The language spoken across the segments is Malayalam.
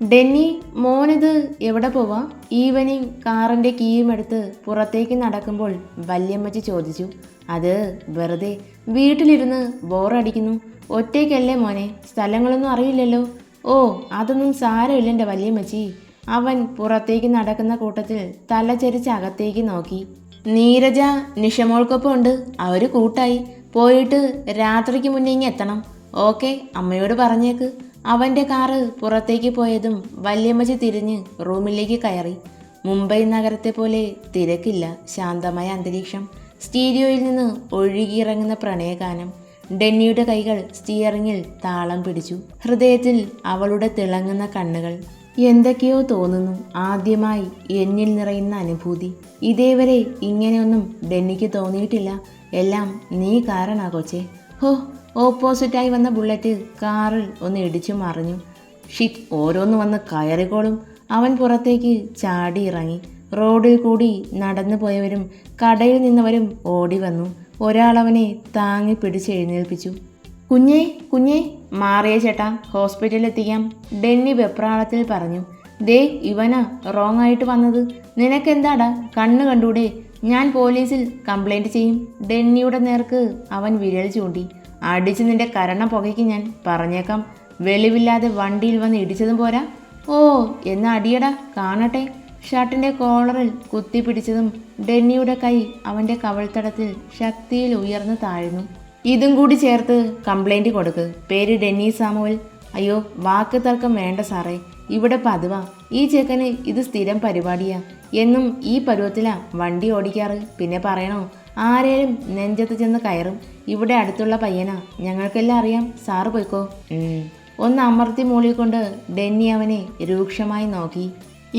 ഡെന്നി, മോനിത് എവിടെ പോവാ? ഈവനിങ് കാറിൻ്റെ കീയും എടുത്ത് പുറത്തേക്ക് നടക്കുമ്പോൾ വല്യമ്മച്ചി ചോദിച്ചു. അത് വെറുതെ വീട്ടിലിരുന്ന് ബോറടിക്കുന്നു. ഒറ്റയ്ക്കല്ലേ മോനെ, സ്ഥലങ്ങളൊന്നും അറിയില്ലല്ലോ. ഓ, അതൊന്നും സാരമില്ല എൻ്റെ വല്യമ്മച്ചി. അവൻ പുറത്തേക്ക് നടക്കുന്ന കൂട്ടത്തിൽ തലചരിച്ച് അകത്തേക്ക് നോക്കി. നീരജ നിഷമോൾക്കൊപ്പം ഉണ്ട്. അവർ കൂട്ടായി. പോയിട്ട് രാത്രിക്ക് മുന്നേ ഇങ്ങ് എത്തണം. ഓക്കെ, അമ്മയോട് പറഞ്ഞേക്ക്. അവൻ്റെ കാറ് പുറത്തേക്ക് പോയതും വല്യമ്മച്ചി തിരിഞ്ഞ് റൂമിലേക്ക് കയറി. മുംബൈ നഗരത്തെ പോലെ തിരക്കില്ല, ശാന്തമായ അന്തരീക്ഷം. സ്റ്റീരിയോയിൽ നിന്ന് ഒഴുകിയിറങ്ങുന്ന പ്രണയഗാനം. ഡെന്നിയുടെ കൈകൾ സ്റ്റിയറിങ്ങിൽ താളം പിടിച്ചു. ഹൃദയത്തിൽ അവളുടെ തിളങ്ങുന്ന കണ്ണുകൾ. എന്തൊക്കെയോ തോന്നുന്നു. ആദ്യമായി എന്നിൽ നിറയുന്ന അനുഭൂതി. ഇതേവരെ ഇങ്ങനെയൊന്നും ഡെന്നിക്ക് തോന്നിയിട്ടില്ല. എല്ലാം നീ കാരണാ കൊച്ചേ. ഹോ, ഓപ്പോസിറ്റായി വന്ന ബുള്ളറ്റ് കാറിൽ ഒന്ന് ഇടിച്ചു മറിഞ്ഞു. ഷിറ്റ്, ഓരോന്ന് വന്ന് കയറിക്കോളും. അവൻ പുറത്തേക്ക് ചാടി ഇറങ്ങി. റോഡിൽ കൂടി നടന്നു പോയവരും കടയിൽ നിന്നവരും ഓടി വന്നു. ഒരാളവനെ താങ്ങി പിടിച്ചെഴുന്നേൽപ്പിച്ചു. കുഞ്ഞേ കുഞ്ഞേ, മാറിയ ചേട്ടാ, ഹോസ്പിറ്റലിൽ എത്തിക്കാം, ഡെന്നി വെപ്രാളത്തിൽ പറഞ്ഞു. ദേ, ഇവനാ റോങ് ആയിട്ട് വന്നത്. നിനക്കെന്താടാ, കണ്ണ് കണ്ടൂടെ? ഞാൻ പോലീസിൽ കംപ്ലൈൻറ്റ് ചെയ്യും. ഡെന്നിയുടെ നേർക്ക് അവൻ വിരൽ ചൂണ്ടി. അടിച്ച് നിന്റെ കരണം പുകയ്ക്ക് ഞാൻ, പറഞ്ഞേക്കാം. വെളിവില്ലാതെ വണ്ടിയിൽ വന്ന് ഇടിച്ചതും പോരാ. ഓ, എന്നാ അടിയടാ, കാണട്ടെ. ഷർട്ടിൻ്റെ കോളറിൽ കുത്തിപ്പിടിച്ചതും ഡെന്നിയുടെ കൈ അവൻ്റെ കവിൾത്തടത്തിൽ ശക്തിയിൽ ഉയർന്നു താഴ്ന്നു. ഇതും കൂടി ചേർത്ത് കംപ്ലൈൻറ്റ് കൊടുക്ക്. പേര് ഡെന്നി സാമുവൽ. അയ്യോ, വാക്ക് തർക്കം വേണ്ട സാറേ, ഇവിടെ പതിവാ. ഈ ചെക്കന് ഇത് സ്ഥിരം പരിപാടിയാ. എന്നും ഈ പരുവത്തിലാ വണ്ടി ഓടിക്കാറ്. പിന്നെ പറയണോ, ആരേലും നെഞ്ചത്ത് ചെന്ന് കയറും. ഇവിടെ അടുത്തുള്ള പയ്യനാ, ഞങ്ങൾക്കെല്ലാം അറിയാം. സാറ് പോയിക്കോ. ഒന്ന് അമർത്തി മൂളിക്കൊണ്ട് ഡെന്നി അവനെ രൂക്ഷമായി നോക്കി.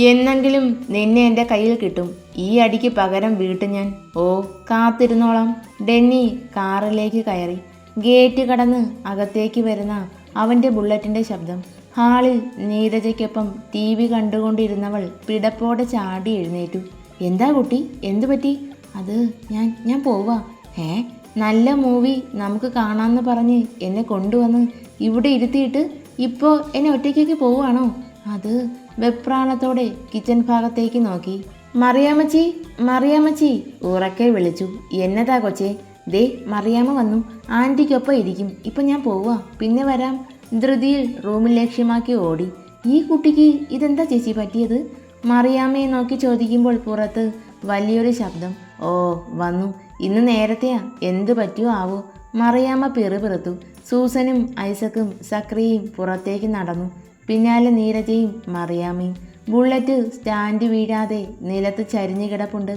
എന്നെങ്കിലും നിന്നെ എൻ്റെ കയ്യിൽ കിട്ടും. ഈ അടിക്ക് പകരം വീട്ടും ഞാൻ. ഓ, കാത്തിരുന്നോളാം. ഡെന്നി കാറിലേക്ക് കയറി. ഗേറ്റ് കടന്ന് അകത്തേക്ക് വരുന്ന അവൻ്റെ ബുള്ളറ്റിൻ്റെ ശബ്ദം. ഹാളിൽ നീരജയ്ക്കൊപ്പം ടി വി കണ്ടുകൊണ്ടിരുന്നവൾ പിടപ്പോടെ ചാടി എഴുന്നേറ്റു. എന്താ കുട്ടി, എന്തു പറ്റി? അത് ഞാൻ പോവാ. നല്ല മൂവി നമുക്ക് കാണാമെന്ന് പറഞ്ഞ് എന്നെ കൊണ്ടുവന്ന് ഇവിടെ ഇരുത്തിയിട്ട് ഇപ്പോൾ എന്നെ ഒറ്റയ്ക്കൊക്കെ പോവുകയാണോ? അത് വെപ്രാളത്തോടെ കിച്ചൺ ഭാഗത്തേക്ക് നോക്കി. മറിയാമ്മച്ചി, മറിയാമ്മച്ചി, ഉറക്കെ വിളിച്ചു. എന്നതാ കൊച്ചേ? ദേ, മറിയാമ്മ വന്നു. ആൻറ്റിക്കൊപ്പം ഇരിക്കും. ഇപ്പം ഞാൻ പോവാ, പിന്നെ വരാം. ധൃതിയിൽ റൂമിൽ ലക്ഷ്യമാക്കി ഓടി. ഈ കുട്ടിക്ക് ഇതെന്താ ചേച്ചി പറ്റിയത്? മറിയാമ്മയെ നോക്കി ചോദിക്കുമ്പോൾ പുറത്ത് വലിയൊരു ശബ്ദം. ഓ, വന്നു. ഇന്ന് നേരത്തെയാ. എന്തു പറ്റിയോ ആവോ? മറിയാമ്മ പിറുപിറുത്തു. സൂസനും ഐസക്കും സക്രിയയും പുറത്തേക്ക് നടന്നു. പിന്നാലെ നീരജയും മറിയാമ്മയും. ബുള്ളറ്റ് സ്റ്റാൻഡ് വീഴാതെ നിലത്ത് ചരിഞ്ഞു കിടപ്പുണ്ട്.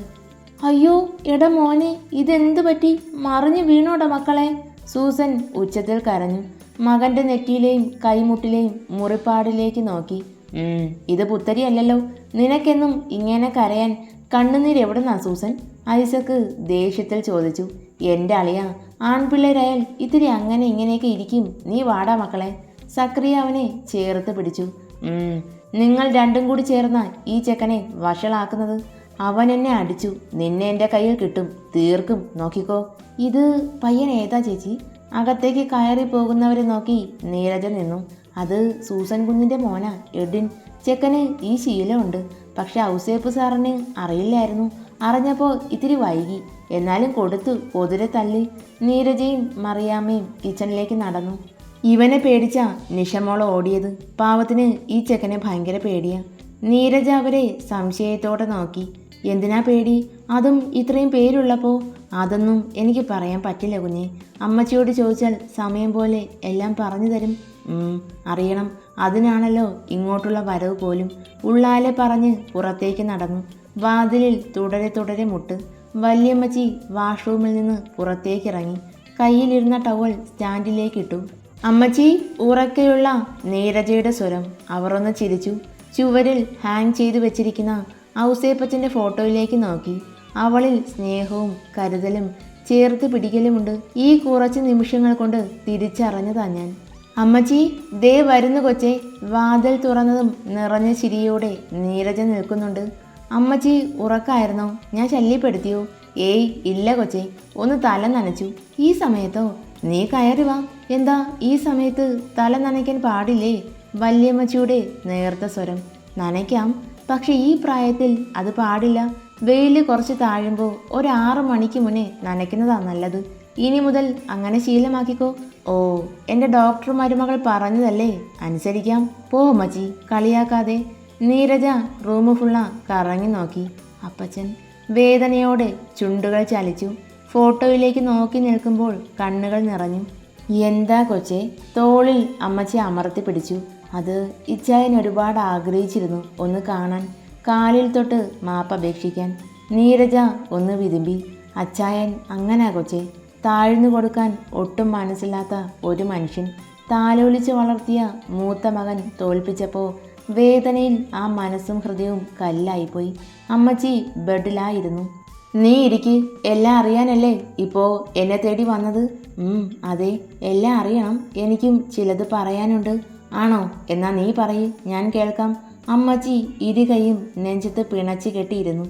അയ്യോ, എടാ മോനെ, ഇതെന്തു പറ്റി? മറിഞ്ഞു വീണോടാ മക്കളെ? സൂസൻ ഉച്ചത്തിൽ കരഞ്ഞു. മകൻ്റെ നെറ്റിയിലെയും കൈമുട്ടിലെയും മുറിപ്പാടിലേക്ക് നോക്കി. ഇത് പുത്തരിയല്ലല്ലോ. നിനക്കെന്നും ഇങ്ങനെ കരയാൻ കണ്ണുനീരെവിടുന്നാ സൂസൻ? ഐസക്ക് ദേഷ്യത്തിൽ ചോദിച്ചു. എൻ്റെ അളിയാ, ആൺപിള്ളേരായാൽ ഇത്തിരി അങ്ങനെ ഇങ്ങനെയൊക്കെ ഇരിക്കും. നീ വാടാ മക്കളെ. സക്രിയ അവനെ ചേർത്ത് പിടിച്ചു. നിങ്ങൾ രണ്ടും കൂടി ചേർന്ന ഈ ചെക്കനെ വഷളാക്കുന്നത്. അവൻ എന്നെ അടിച്ചു. നിന്നെ എൻ്റെ കയ്യിൽ കിട്ടും, തീർക്കും, നോക്കിക്കോ. ഇത് പയ്യൻ ഏതാ ചേച്ചി? അകത്തേക്ക് കയറി പോകുന്നവരെ നോക്കി നീരജ നിന്നു. അത് സൂസൻ കുഞ്ഞിൻ്റെ മോനാ, എഡിൻ. ചെക്കന് ഈ ശീലമുണ്ട്. പക്ഷെ ഔസേപ്പ് സാറിന് അറിയില്ലായിരുന്നു. അറിഞ്ഞപ്പോൾ ഇത്തിരി വൈകി. എന്നാലും കൊടുത്തു, പൊതുരെ തള്ളി. നീരജയും മറിയാമ്മയും കിച്ചണിലേക്ക് നടന്നു. ഇവനെ പേടിച്ചാ നിഷമോൾ ഓടിയത്. പാവത്തിന് ഈ ചെക്കനെ ഭയങ്കര പേടിയാ. നീരജ അവരെ സംശയത്തോടെ നോക്കി. എന്തിനാ പേടി? അതും ഇത്രയും പേരുള്ളപ്പോൾ? അതൊന്നും എനിക്ക് പറയാൻ പറ്റില്ല കുഞ്ഞെ. അമ്മച്ചിയോട് ചോദിച്ചാൽ സമയം പോലെ എല്ലാം പറഞ്ഞു തരും. അറിയണം. അതിനാണല്ലോ ഇങ്ങോട്ടുള്ള വരവ് പോലും. ഉള്ളാലെ പറഞ്ഞ് പുറത്തേക്ക് നടന്നു. വാതിലിൽ തുടരെ തുടരെ മുട്ട്. വല്യമ്മച്ചി വാഷ്റൂമിൽ നിന്ന് പുറത്തേക്കിറങ്ങി. കയ്യിലിരുന്ന ടവൽ സ്റ്റാൻഡിലേക്കിട്ടു. അമ്മച്ചി, ഉറക്കെയുള്ള നീരജയുടെ സ്വരം. അവർ ഒന്ന് ചിരിച്ചു. ചുവരിൽ ഹാങ് ചെയ്തു വെച്ചിരിക്കുന്ന ഔസേപ്പച്ചൻ്റെ ഫോട്ടോയിലേക്ക് നോക്കി. അവളിൽ സ്നേഹവും കരുതലും ചേർത്ത് പിടിക്കലുമുണ്ട്. ഈ കുറച്ച് നിമിഷങ്ങൾ കൊണ്ട് തിരിച്ചറിഞ്ഞതാ ഞാൻ. അമ്മച്ചി, ദേ വരുന്നു കൊച്ചേ. വാതിൽ തുറന്നതും നിറഞ്ഞ ചിരിയോടെ നീരജ നിൽക്കുന്നുണ്ട്. അമ്മച്ചി ഉറക്കായിരുന്നോ? ഞാൻ ശല്യപ്പെടുത്തിയോ? ഏയ് ഇല്ല കൊച്ചേ, ഒന്ന് തല നനച്ചു. ഈ സമയത്തോ? നീ കയറി വാ. എന്താ ഈ സമയത്ത് തല നനയ്ക്കാൻ പാടില്ലേ? വല്യമ്മച്ചിയുടെ നേർത്ത സ്വരം. നനയ്ക്കാം, പക്ഷെ ഈ പ്രായത്തിൽ അത് പാടില്ല. വെയിൽ കുറച്ച് താഴുമ്പോൾ 6 മണിക്ക് മുന്നേ നനയ്ക്കുന്നതാണ് നല്ലത്. ഇനി മുതൽ അങ്ങനെ ശീലമാക്കിക്കോ. ഓ, എൻ്റെ ഡോക്ടർ മരുമകൾ പറഞ്ഞതല്ലേ, അനുസരിക്കാം. പോ അമ്മച്ചി, കളിയാക്കാതെ. നീരജ റൂം ഫുള്ള കറങ്ങി നോക്കി. അപ്പച്ചൻ വേദനയോടെ ചുണ്ടുകൾ ചലിച്ചു. ഫോട്ടോയിലേക്ക് നോക്കി നിൽക്കുമ്പോൾ കണ്ണുകൾ നിറഞ്ഞു. എന്താ കൊച്ചേ? തോളിൽ അമ്മച്ചി അമർത്തി പിടിച്ചു. അത് ഇച്ചായൻ ഒരുപാട് ആഗ്രഹിച്ചിരുന്നു ഒന്ന് കാണാൻ, കാലിൽ തൊട്ട് മാപ്പപേക്ഷിക്കാൻ. നീരജ ഒന്ന് വിതുമ്പി. അച്ചായൻ അങ്ങനാ കൊച്ചേ, താഴ്ന്നു കൊടുക്കാൻ ഒട്ടും മനസ്സില്ലാത്ത ഒരു മനുഷ്യൻ. താലോലിച്ച് വളർത്തിയ മൂത്ത മകൻ തോൽപ്പിച്ചപ്പോൾ വേദനയിൽ ആ മനസ്സും ഹൃദയവും കല്ലായിപ്പോയി. അമ്മച്ചി ബെഡിലായിരുന്നു. നീ ഇരിക്ക്, എല്ലാം അറിയാനല്ലേ ഇപ്പോൾ എന്നെ തേടി വന്നത്? അതെ, എല്ലാം അറിയണം. എനിക്കും ചിലത് പറയാനുണ്ട്. ആണോ? എന്നാ നീ പറയ്, ഞാൻ കേൾക്കാം. അമ്മച്ചി ഇരു കൈയും നെഞ്ചത്ത് പിണച്ച് കെട്ടിയിരുന്നു.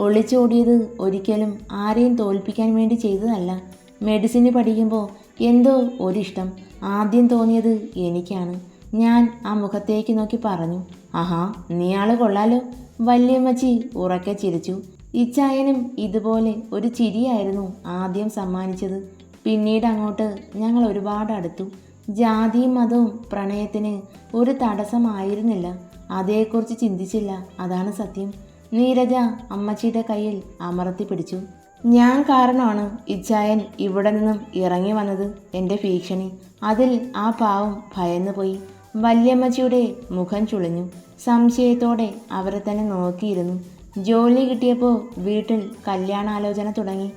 ഒളിച്ചോടിയത് ഒരിക്കലും ആരെയും തോൽപ്പിക്കാൻ വേണ്ടി ചെയ്തതല്ല. മെഡിസിന് പഠിക്കുമ്പോൾ എന്തോ ഒരിഷ്ടം ആദ്യം തോന്നിയത് എനിക്കാണ്. ഞാൻ ആ മുഖത്തേക്ക് നോക്കി പറഞ്ഞു. ആഹാ, നീയാള് കൊള്ളാലോ. വല്യമ്മച്ചി ഉറക്കെ ചിരിച്ചു. ഇച്ചായനും ഇതുപോലെ ഒരു ചിരിയായിരുന്നു ആദ്യം സമ്മാനിച്ചത്. പിന്നീട് അങ്ങോട്ട് ഞങ്ങൾ ഒരുപാട് അടുത്തു. ജാതിയും മതവും പ്രണയത്തിന് ഒരു തടസ്സമായിരുന്നില്ല. അതേക്കുറിച്ച് ചിന്തിച്ചില്ല, അതാണ് സത്യം. നീരജ അമ്മച്ചിയുടെ കയ്യിൽ അമർത്തി പിടിച്ചു. ഞാൻ കാരണമാണ് ഇച്ചായൻ ഇവിടെ നിന്നും ഇറങ്ങി വന്നത്. എൻ്റെ ഭീഷണി, അതിൽ ആ പാവം ഭയന്നു പോയി. വല്യമ്മച്ചിയുടെ മുഖം ചുളിഞ്ഞു. സംശയത്തോടെ അവരെ തന്നെ നോക്കിയിരുന്നു. ജോലി കിട്ടിയപ്പോൾ വീട്ടിൽ കല്യാണാലോചന തുടങ്ങി.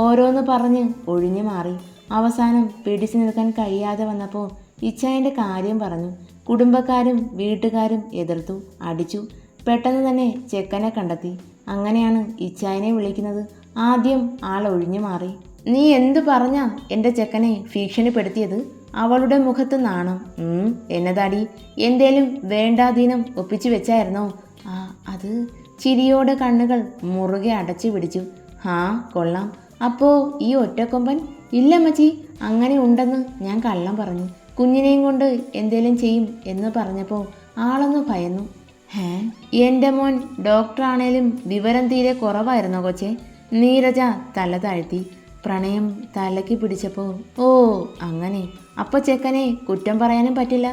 ഓരോന്ന് പറഞ്ഞ് ഒഴിഞ്ഞു മാറി. അവസാനം പിടിച്ചു നിൽക്കാൻ കഴിയാതെ വന്നപ്പോൾ ഇച്ചായൻ്റെ കാര്യം പറഞ്ഞു. കുടുംബക്കാരും വീട്ടുകാരും എതിർത്തു, അടിച്ചു. പെട്ടെന്ന് തന്നെ ചെക്കനെ കണ്ടെത്തി. അങ്ങനെയാണ് ഇച്ചായനെ വിളിക്കുന്നത്. ആദ്യം ആൾ ഒഴിഞ്ഞു മാറി. നീ എന്തു പറഞ്ഞാ എൻ്റെ ചെക്കനെ ഭീഷണിപ്പെടുത്തിയത്? അവളുടെ മുഖത്ത് നാണം. എന്നതാടി, എന്തേലും വേണ്ടാധീനം ഒപ്പിച്ചു വെച്ചായിരുന്നോ? അത് ചിരിയോടെ കണ്ണുകൾ മുറുകെ അടച്ചു പിടിച്ചു. കൊള്ളാം. അപ്പോ ഈ ഒറ്റക്കൊമ്പൻ? ഇല്ലമ്മച്ചി, അങ്ങനെ ഉണ്ടെന്ന് ഞാൻ കള്ളം പറഞ്ഞു. കുഞ്ഞിനെയും കൊണ്ട് എന്തേലും ചെയ്യും എന്ന് പറഞ്ഞപ്പോൾ ആളൊന്ന് ഭയന്നു. എൻ്റെ മോൻ ഡോക്ടറാണേലും വിവരം തീരെ കുറവായിരുന്നോ കൊച്ചേ? നീരജ തല താഴ്ത്തി. പ്രണയം തലയ്ക്ക് പിടിച്ചപ്പോൾ ഓ അങ്ങനെ. അപ്പോൾ ചെക്കനെ കുറ്റം പറയാനും പറ്റില്ല.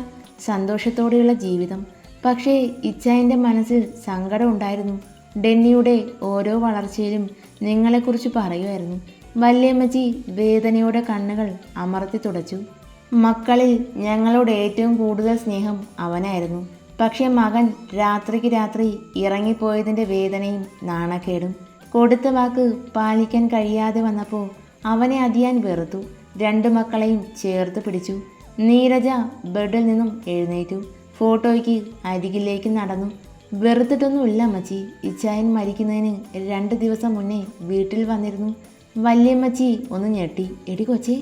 സന്തോഷത്തോടെയുള്ള ജീവിതം. പക്ഷേ ഇച്ചായൻ്റെ മനസ്സിൽ സങ്കടം ഉണ്ടായിരുന്നു. ഡെന്നിയുടെ ഓരോ വളർച്ചയിലും നിങ്ങളെക്കുറിച്ച് പറയുമായിരുന്നു. വല്യമ്മച്ചി വേദനയോടെ കണ്ണുകൾ അമർത്തി തുടച്ചു. മക്കളിൽ ഞങ്ങളോട് ഏറ്റവും കൂടുതൽ സ്നേഹം അവനായിരുന്നു. പക്ഷേ മകൻ രാത്രിക്ക് രാത്രി ഇറങ്ങിപ്പോയതിൻ്റെ വേദനയും നാണക്കേടും. കൊടുത്ത വാക്ക് പാലിക്കാൻ കഴിയാതെ വന്നപ്പോൾ അവനെ അതിയാൻ വെറുത്തു. 2 മക്കളെയും ചേർത്ത് പിടിച്ചു. നീരജ ബെഡിൽ നിന്നും എഴുന്നേറ്റു. ഫോട്ടോയ്ക്ക് അരികിലേക്ക് നടന്നു. വെറുത്തിട്ടൊന്നുമില്ല അമ്മച്ചി. ഇച്ചായൻ മരിക്കുന്നതിന് 2 ദിവസം മുന്നേ വീട്ടിൽ വന്നിരുന്നു. വല്യമ്മച്ചി ഒന്ന് ഞെട്ടി. എടി കൊച്ചേ,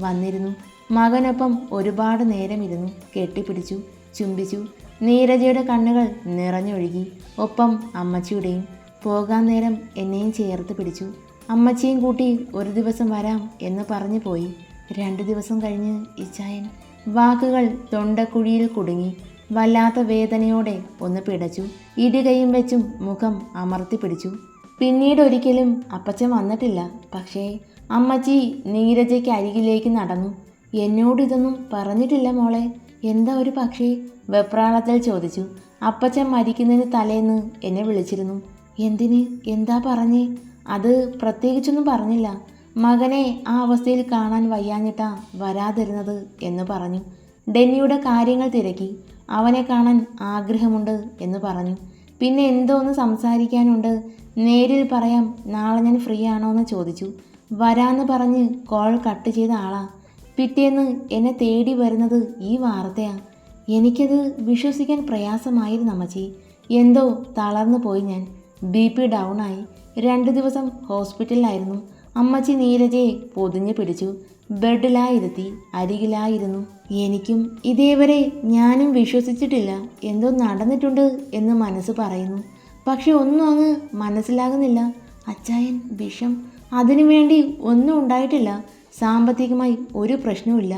വന്നിരുന്നു. മകനൊപ്പം ഒരുപാട് നേരം ഇരുന്നു. കെട്ടിപ്പിടിച്ചു, ചുംബിച്ചു. നീരജയുടെ കണ്ണുകൾ നിറഞ്ഞൊഴുകി. ഒപ്പം അമ്മച്ചിയുടെയും. പോകാൻ നേരം എന്നെയും ചേർത്ത് പിടിച്ചു. അമ്മച്ചിയും കൂട്ടി ഒരു ദിവസം വരാം എന്ന് പറഞ്ഞു പോയി. 2 ദിവസം കഴിഞ്ഞ് ഇച്ചായൻ. വാക്കുകൾ തൊണ്ടക്കുഴിയിൽ കുടുങ്ങി. വല്ലാത്ത വേദനയോടെ ഒന്ന് പിടച്ചു. ഇരുകൈയും വെച്ചും മുഖം അമർത്തി പിടിച്ചു. പിന്നീട് ഒരിക്കലും അപ്പച്ചൻ വന്നിട്ടില്ല. പക്ഷേ അമ്മച്ചി നീരജയ്ക്ക് അരികിലേക്ക് നടന്നു. എന്നോട് ഇതൊന്നും പറഞ്ഞിട്ടില്ല മോളെ. എന്താ ഒരു പക്ഷേ? വെപ്രാളത്തിൽ ചോദിച്ചു. അപ്പച്ചൻ മരിക്കുന്നതിന് തലേന്ന് എന്നെ വിളിച്ചിരുന്നു. എന്തിന്? എന്താ പറഞ്ഞേ? അത് പ്രത്യേകിച്ചൊന്നും പറഞ്ഞില്ല. മകനെ ആ അവസ്ഥയിൽ കാണാൻ വയ്യാഞ്ഞിട്ടാ വരാതിരുന്നത് എന്ന് പറഞ്ഞു. ഡെന്നിയുടെ കാര്യങ്ങൾ തിരക്കി. അവനെ കാണാൻ ആഗ്രഹമുണ്ട് എന്ന് പറഞ്ഞു. പിന്നെ എന്തോ ഒന്ന് സംസാരിക്കാനുണ്ട്. നേരിൽ പറയാം, നാളെ ഞാൻ ഫ്രീ ആണോ എന്ന് ചോദിച്ചു. വരാന്ന് പറഞ്ഞ് കോൾ കട്ട് ചെയ്ത ആളാ. പിറ്റേന്ന് എന്നെ തേടി വരുന്നത് ഈ വാർത്തയാ. എനിക്കത് വിശ്വസിക്കാൻ പ്രയാസമായിരുന്നു അമ്മച്ചി. എന്തോ തളർന്നു പോയി ഞാൻ. BP ഡൗൺ ആയി. 2 ദിവസം ഹോസ്പിറ്റലിലായിരുന്നു. അമ്മച്ചി നീരജയെ പൊതിഞ്ഞു പിടിച്ചു. ബെഡിലായിരുത്തി അരികിലായിരുന്നു. എനിക്കും ഇതേവരെ ഞാനും വിശ്വസിച്ചിട്ടില്ല. എന്തോ നടന്നിട്ടുണ്ട് എന്ന് മനസ്സ് പറയുന്നു. പക്ഷെ ഒന്നും അങ്ങ് മനസ്സിലാകുന്നില്ല. അച്ചായൻ വിഷം, അതിനു വേണ്ടി ഒന്നും ഉണ്ടായിട്ടില്ല. സാമ്പത്തികമായി ഒരു പ്രശ്നവുമില്ല.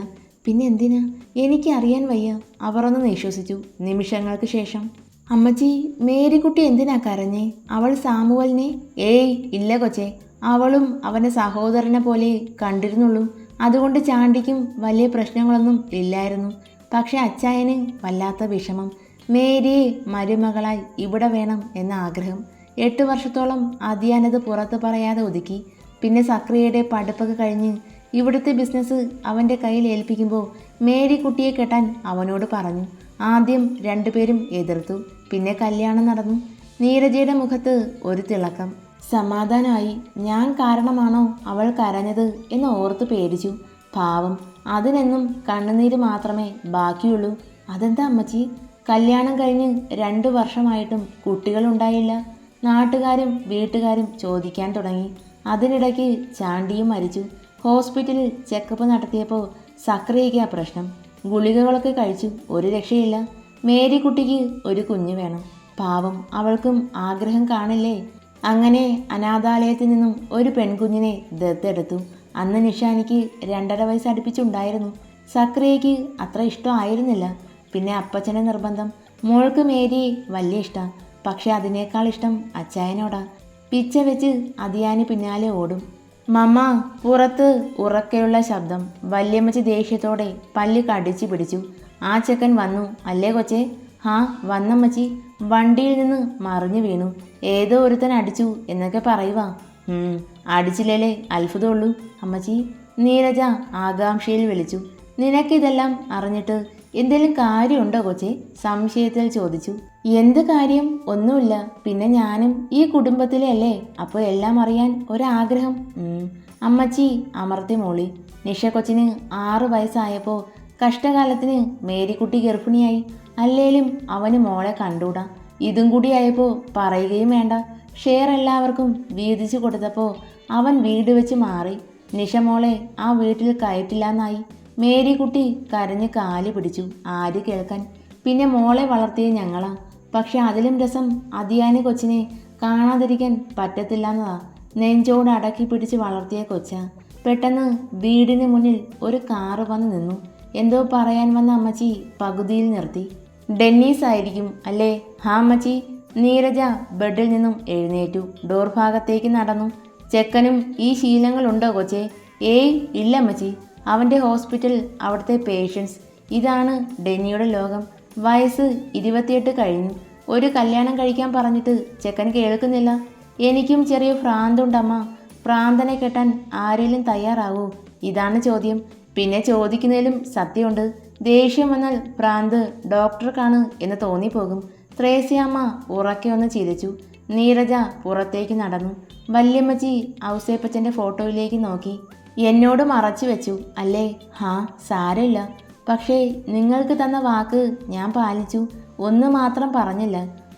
പിന്നെ എന്തിനാ? എനിക്കറിയാൻ വയ്യ. അവർ ഒന്ന് നിശ്വസിച്ചു. നിമിഷങ്ങൾക്ക് ശേഷം, അമ്മച്ചി, മേരിക്കുട്ടി എന്തിനാ കരഞ്ഞേ? അവൾ സാമുവലിനെ? ഏയ് ഇല്ല കൊച്ചേ, അവളും അവൻ്റെ സഹോദരനെ പോലെ കണ്ടിരുന്നുള്ളൂ. അതുകൊണ്ട് ചാണ്ടിക്കും വലിയ പ്രശ്നങ്ങളൊന്നും ഇല്ലായിരുന്നു. പക്ഷെ അച്ചായന് വല്ലാത്ത വിഷമം. മേരിയെ മരുമകളായി ഇവിടെ വേണം എന്ന ആഗ്രഹം. 8 വർഷത്തോളം അതിയാനത് പുറത്ത് പറയാതെ ഒതുക്കി. പിന്നെ സക്രിയയുടെ പഠിപ്പൊക്കെ കഴിഞ്ഞ് ഇവിടുത്തെ ബിസിനസ് അവൻ്റെ കയ്യിൽ ഏൽപ്പിക്കുമ്പോൾ മേരിക്കുട്ടിയെ കെട്ടാൻ അവനോട് പറഞ്ഞു. ആദ്യം രണ്ടുപേരും എതിർത്തു. പിന്നെ കല്യാണം നടന്നു. നീരജയുടെ മുഖത്ത് ഒരു തിളക്കം. സമാധാനമായി. ഞാൻ കാരണമാണോ അവൾ കരഞ്ഞത് എന്ന് ഓർത്ത് പേടിച്ചു. പാവം, അതിനെന്നും കണ്ണുനീര് മാത്രമേ ബാക്കിയുള്ളൂ. അതെന്താ അമ്മച്ചി? കല്യാണം കഴിഞ്ഞ് 2 വർഷമായിട്ടും കുട്ടികളുണ്ടായില്ല. നാട്ടുകാരും വീട്ടുകാരും ചോദിക്കാൻ തുടങ്ങി. അതിനിടയ്ക്ക് ചാണ്ടിയും മരിച്ചു. ഹോസ്പിറ്റലിൽ ചെക്കപ്പ് നടത്തിയപ്പോൾ സക്രിയയ്ക്കാ പ്രശ്നം. ഗുളികകളൊക്കെ കഴിച്ചു, ഒരു രക്ഷയില്ല. മേരിക്കുട്ടിക്ക് ഒരു കുഞ്ഞ് വേണം. പാവം, അവൾക്കും ആഗ്രഹം കാണില്ലേ? അങ്ങനെ അനാഥാലയത്തിൽ നിന്നും ഒരു പെൺകുഞ്ഞിനെ ദത്തെടുത്തു. അന്ന് നിഷാനിക്ക് 2.5 വയസ്സ് അടുപ്പിച്ചുണ്ടായിരുന്നു. സക്രിയയ്ക്ക് അത്ര ഇഷ്ടമായിരുന്നില്ല. പിന്നെ അപ്പച്ചൻ്റെ നിർബന്ധം. മോൾക്ക് മേരിയെ വലിയ ഇഷ്ടം. പക്ഷെ അതിനേക്കാൾ ഇഷ്ടം അച്ചായനോടാ. പിച്ച വെച്ച് അതിയാന് പിന്നാലെ ഓടും. മമ്മ, പുറത്ത് ഉറക്കെയുള്ള ശബ്ദം. വല്യമ്മച്ചി ദേഷ്യത്തോടെ പല്ല് കടിച്ചു പിടിച്ചു. ആ ചെക്കൻ വന്നു അല്ലേ കൊച്ചേ? ഹാ, വന്നമ്മച്ചി. വണ്ടിയിൽ നിന്ന് മറിഞ്ഞു വീണു. ഏതോ ഒരുത്തൻ അടിച്ചു എന്നൊക്കെ പറയുക. അടിച്ചില്ലേലേ അത്ഭുതമുള്ളൂ അമ്മച്ചി, നീരജ ആകാംക്ഷയിൽ വിളിച്ചു. നിനക്കിതെല്ലാം അറിഞ്ഞിട്ട് എന്തെങ്കിലും കാര്യമുണ്ടോ കൊച്ചേ? സംശയത്തിൽ ചോദിച്ചു. എന്ത് കാര്യം? ഒന്നുമില്ല. പിന്നെ ഞാനും ഈ കുടുംബത്തിലെ അല്ലേ, അപ്പോൾ എല്ലാം അറിയാൻ ഒരാഗ്രഹം. അമ്മച്ചി അമർത്തി മോളി. നിഷ കൊച്ചിന് 6 വയസ്സായപ്പോൾ കഷ്ടകാലത്തിന് മേരിക്കുട്ടി ഗർഭിണിയായി. അല്ലേലും അവന് മോളെ കണ്ടൂടാ. ഇതും കൂടി ആയപ്പോൾ പറയുകയും വേണ്ട. ഷെയർ എല്ലാവർക്കും വീതിച്ചു കൊടുത്തപ്പോൾ അവൻ വീട് വെച്ച് മാറി. നിഷ മോളെ ആ വീട്ടിൽ കയറ്റില്ലാന്നായി. മേരിക്കുട്ടി കരഞ്ഞ് കാല് പിടിച്ചു. ആര് കേൾക്കാൻ? പിന്നെ മോളെ വളർത്തിയ ഞങ്ങളാ. പക്ഷെ അതിലും രസം അതിയാന് കൊച്ചിനെ കാണാതിരിക്കാൻ പറ്റത്തില്ലെന്നതാ. നെഞ്ചോട് അടക്കി പിടിച്ച് വളർത്തിയ കൊച്ച. പെട്ടെന്ന് വീടിന് മുന്നിൽ ഒരു കാറ് വന്ന് നിന്നു. എന്തോ പറയാൻ വന്ന അമ്മച്ചി പകുതിയിൽ നിർത്തി. ഡെന്നീസ് ആയിരിക്കും അല്ലേ? ഹാ അമ്മച്ചി. നീരജ ബെഡിൽ നിന്നും എഴുന്നേറ്റു. ഡോർ ഭാഗത്തേക്ക് നടന്നു. ചെക്കനും ഈ ശീലങ്ങളുണ്ടോ കൊച്ചേ? ഏയ് ഇല്ല അമ്മച്ചി. അവൻ്റെ ഹോസ്പിറ്റൽ, അവിടുത്തെ പേഷ്യൻസ്. ഇതാണ് ഡെന്നിയുടെ ലോകം. വയസ്സ് 28 കഴിഞ്ഞു. ഒരു കല്യാണം കഴിക്കാൻ പറഞ്ഞിട്ട് ചെക്കൻ കേൾക്കുന്നില്ല. എനിക്കും ചെറിയ ഭ്രാന്തുണ്ടമ്മ. ഭ്രാന്തനെ കെട്ടാൻ ആരെങ്കിലും തയ്യാറാവൂ? ഇതാണ് ചോദ്യം. പിന്നെ ചോദിക്കുന്നതിലും സത്യമുണ്ട്. ദേഷ്യം വന്നാൽ ഭ്രാന്ത് ഡോക്ടർക്കാണ് എന്ന് തോന്നിപ്പോകും. ത്രേസ്യാമ്മ ഉറക്കെ ഒന്ന് ചിരിച്ചു. നീരജ പുറത്തേക്ക് നടന്നു. വല്യമ്മച്ചി ഔസേപ്പച്ചൻ്റെ ഫോട്ടോയിലേക്ക് നോക്കി. എന്നോട് മറച്ചു വെച്ചു അല്ലേ? ഹാ, സാരമില്ല. പക്ഷേ നിങ്ങൾക്ക് തന്ന വാക്ക് ഞാൻ പാലിച്ചു. ഒന്ന് മാത്രം പറഞ്ഞില്ല.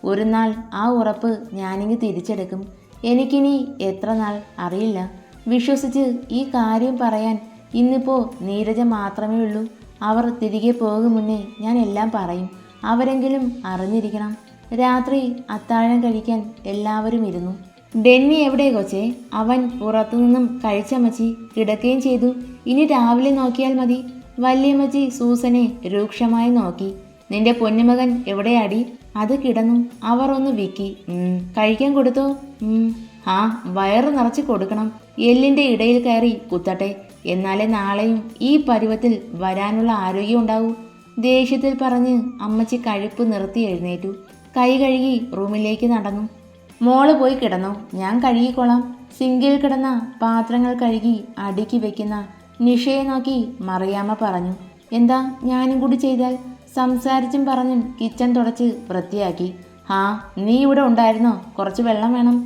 ഒരു നാൾ ആ ഉറപ്പ് ഞാനിങ്ങ് തിരിച്ചെടുക്കും. എനിക്കിനി എത്ര നാൾ അറിയില്ല. വിശ്വസിച്ച് ഈ കാര്യം പറയാൻ ഇന്നിപ്പോൾ നീരജ മാത്രമേ ഉള്ളൂ. അവർ തിരികെ പോകും മുന്നേ ഞാൻ എല്ലാം പറയും. അവരെങ്കിലും അറിഞ്ഞിരിക്കണം. രാത്രി അത്താഴം കഴിക്കാൻ എല്ലാവരും ഇരുന്നു. ഡെന്നി എവിടെ കൊച്ചേ? അവൻ പുറത്തുനിന്നും കഴിച്ചമ്മച്ചി. കിടക്കുകയും ചെയ്തു. ഇനി രാവിലെ നോക്കിയാൽ മതി. വല്യമ്മച്ചി സൂസനെ രൂക്ഷമായി നോക്കി. നിന്റെ പൊന്നുമകൻ എവിടെയാടി? അത് കിടന്നു. അവർ ഒന്ന് വിക്കി. കഴിക്കാൻ കൊടുത്തോ? ആ, വയറ് നിറച്ച് കൊടുക്കണം. എല്ലിൻ്റെ ഇടയിൽ കയറി കുത്തട്ടെ. എന്നാലേ നാളെയും ഈ പരുവത്തിൽ വരാനുള്ള ആരോഗ്യം ഉണ്ടാവൂ. ദേഷ്യത്തിൽ പറഞ്ഞ് അമ്മച്ചി കഴിപ്പ് നിർത്തി എഴുന്നേറ്റു. കൈ കഴുകി റൂമിലേക്ക് നടന്നു. മോള് പോയി കിടന്നോ, ഞാൻ കഴുകിക്കൊള്ളാം. സിങ്കിൽ കിടന്ന പാത്രങ്ങൾ കഴുകി അടുക്കി വെക്കുന്ന നിഷയെ നോക്കി മറിയാമ്മ പറഞ്ഞു. എന്താ, ഞാനും കൂടി ചെയ്താൽ? സംസാരിച്ചും പറഞ്ഞും കിച്ചൺ തുടച്ച് വൃത്തിയാക്കി. ഹാ, നീ ഇവിടെ ഉണ്ടായിരുന്നോ? കുറച്ച് വെള്ളം വേണം.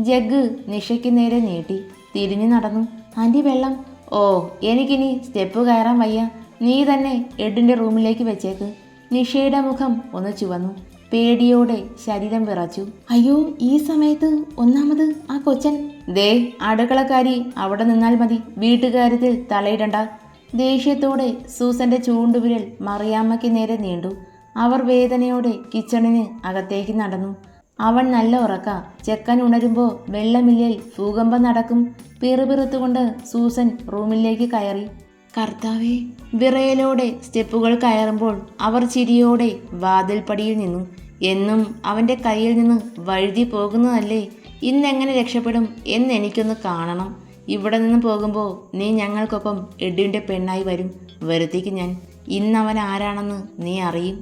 ജഗ് നിഷയ്ക്ക് നേരെ നീട്ടി. തിരിഞ്ഞു നടന്നു. ആൻറ്റി വെള്ളം? ഓ, എനിക്കിനി സ്റ്റെപ്പ് കയറാൻ വയ്യ. നീ തന്നെ എഡിൻ്റെ റൂമിലേക്ക് വെച്ചേക്ക്. നിഷയുടെ മുഖം ഒന്ന് ചുവന്നു. പേടിയോടെ ശരീരം വിറച്ചു. അയ്യോ, ഈ സമയത്ത് ഒന്നാമത് ആ കൊച്ചൻ. ദേ, അടുക്കളക്കാരി അവിടെ നിന്നാൽ മതി. വീട്ടുകാര്യത്തിൽ തലയിടണ്ട. ദേഷ്യത്തോടെ സൂസന്റെ ചൂണ്ടുവിരൽ മറിയാമ്മയ്ക്ക് നേരെ നീണ്ടു. അവർ വേദനയോടെ കിച്ചണിന് അകത്തേക്ക് നടന്നു. അവൻ നല്ല ഉറക്ക. ചെക്കൻ ഉണരുമ്പോൾ വെള്ളമില്ലിൽ ഭൂകമ്പം നടക്കും. പിറുപിറുത്തുകൊണ്ട് സൂസൻ റൂമിലേക്ക് കയറി. കർത്താവേ, വിറയലോടെ സ്റ്റെപ്പുകൾ കയറുമ്പോൾ അവർ ചിരിയോടെ വാതിൽപ്പടിയിൽ നിന്നു. എന്നും അവൻ്റെ കയ്യിൽ നിന്ന് വഴുതി പോകുന്നതല്ലേ, ഇന്നെങ്ങനെ രക്ഷപ്പെടും എന്നെനിക്കൊന്ന് കാണണം. ഇവിടെ നിന്ന് പോകുമ്പോൾ നീ ഞങ്ങൾക്കൊപ്പം എഡ്വിൻ്റെ പെണ്ണായി വരും. വരുത്തിക്ക് ഞാൻ. ഇന്നവൻ ആരാണെന്ന് നീ അറിയും.